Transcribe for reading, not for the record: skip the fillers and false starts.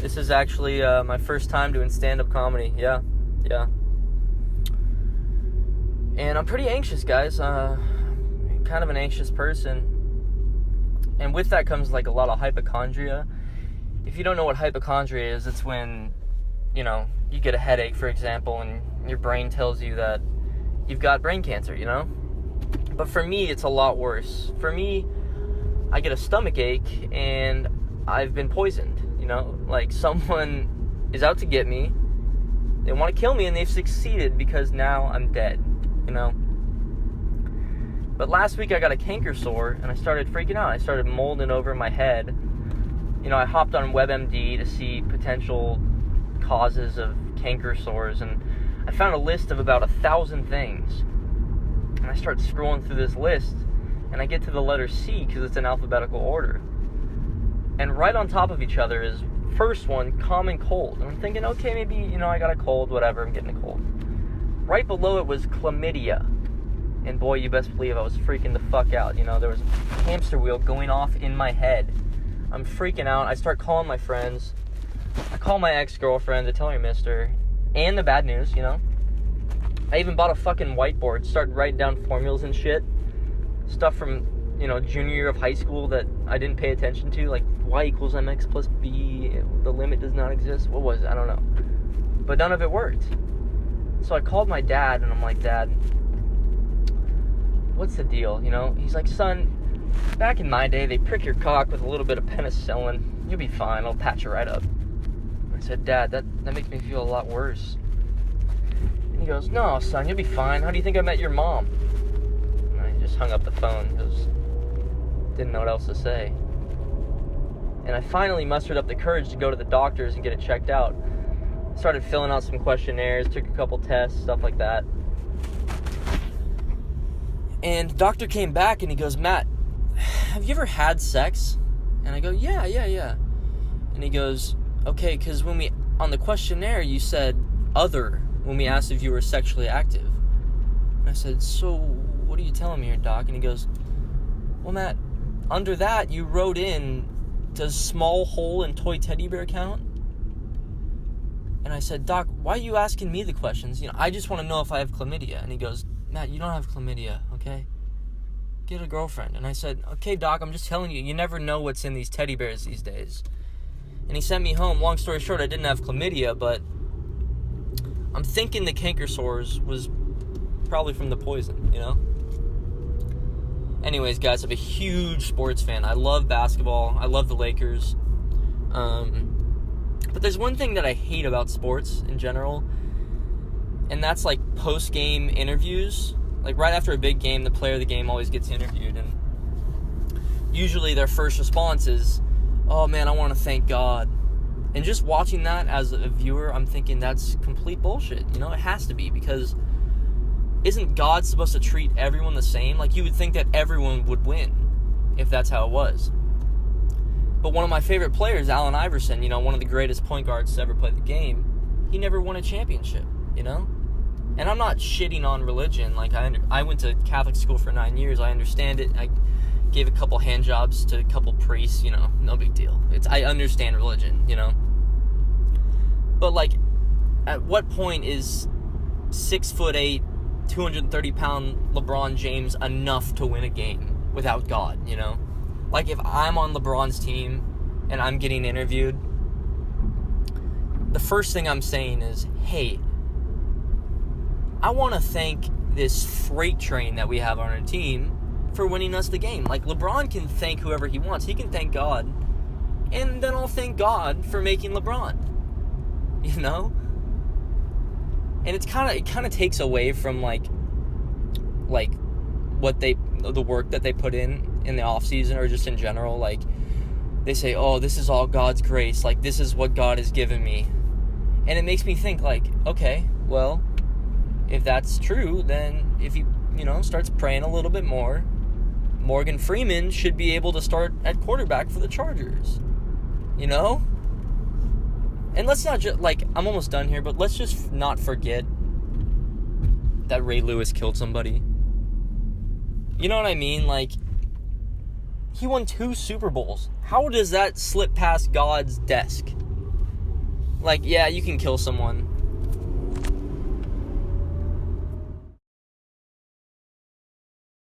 This is actually my first time doing stand-up comedy. Yeah. And I'm pretty anxious, guys. Kind of an anxious person. And with that comes, like, a lot of hypochondria. If you don't know what hypochondria is, it's when, you get a headache, for example, and your brain tells you that you've got brain cancer, But for me, it's a lot worse. For me, I get a stomach ache, and I've been poisoned, Like, someone is out to get me. They want to kill me, and they've succeeded because now I'm dead, But last week I got a canker sore, and I started freaking out. I started molding over my head. I hopped on WebMD to see potential causes of canker sores, and I found a list of about 1,000 things. And I start scrolling through this list, and I get to the letter C because it's in alphabetical order. And right on top of each other is, first one, common cold. And I'm thinking, okay, maybe, I got a cold, whatever, I'm getting a cold. Right below it was chlamydia. And boy, you best believe I was freaking the fuck out. There was a hamster wheel going off in my head. I'm freaking out. I start calling my friends. I call my ex-girlfriend to tell her I missed her. And the bad news, I even bought a fucking whiteboard, started writing down formulas and shit. Stuff from, junior year of high school that I didn't pay attention to, like y equals mx plus b, the limit does not exist. What was it? I don't know. But none of it worked. So I called my dad, and I'm like, Dad, what's the deal? He's like, son, back in my day, they prick your cock with a little bit of penicillin. You'll be fine. I'll patch you right up. I said, Dad, that makes me feel a lot worse. And he goes, no, son, you'll be fine. How do you think I met your mom? And I just hung up the phone because didn't know what else to say. And I finally mustered up the courage to go to the doctors and get it checked out. Started filling out some questionnaires, took a couple tests, stuff like that. And the doctor came back and he goes, Matt, have you ever had sex? And I go, yeah. And he goes, okay, because on the questionnaire, you said other when we asked if you were sexually active. And I said, so what are you telling me here, Doc? And he goes, well, Matt, under that, you wrote in, does small hole and toy teddy bear count? And I said, Doc, why are you asking me the questions? I just want to know if I have chlamydia. And he goes, Matt, you don't have chlamydia, okay? Get a girlfriend. And I said, okay, Doc, I'm just telling you, you never know what's in these teddy bears these days. And he sent me home. Long story short, I didn't have chlamydia, but I'm thinking the canker sores was probably from the poison, Anyways, guys, I'm a huge sports fan. I love basketball. I love the Lakers. But there's one thing that I hate about sports in general, and that's, like, post-game interviews. Like, right after a big game, the player of the game always gets interviewed, and usually their first response is, oh, man, I want to thank God. And just watching that as a viewer, I'm thinking that's complete bullshit. It has to be, because isn't God supposed to treat everyone the same? Like, you would think that everyone would win if that's how it was. But one of my favorite players, Allen Iverson, one of the greatest point guards to ever play the game, he never won a championship, And I'm not shitting on religion. Like, I went to Catholic school for 9 years. I understand it. I gave a couple hand jobs to a couple priests, no big deal. I understand religion, But, like, at what point is 6'8", 230-pound LeBron James enough to win a game without God, Like, if I'm on LeBron's team and I'm getting interviewed, the first thing I'm saying is, hey, I want to thank this freight train that we have on our team for winning us the game. Like, LeBron can thank whoever he wants. He can thank God. And then I'll thank God for making LeBron. And it kind of takes away from, like what the work that they put in the off season, or just in general. Like, they say, oh, this is all God's grace. Like, this is what God has given me. And it makes me think, like, okay, well, if that's true, then if he, starts praying a little bit more, Morgan Freeman should be able to start at quarterback for the Chargers. And let's not just, like, I'm almost done here, but let's just not forget that Ray Lewis killed somebody. You know what I mean? Like, he won 2 Super Bowls. How does that slip past God's desk? Like, yeah, you can kill someone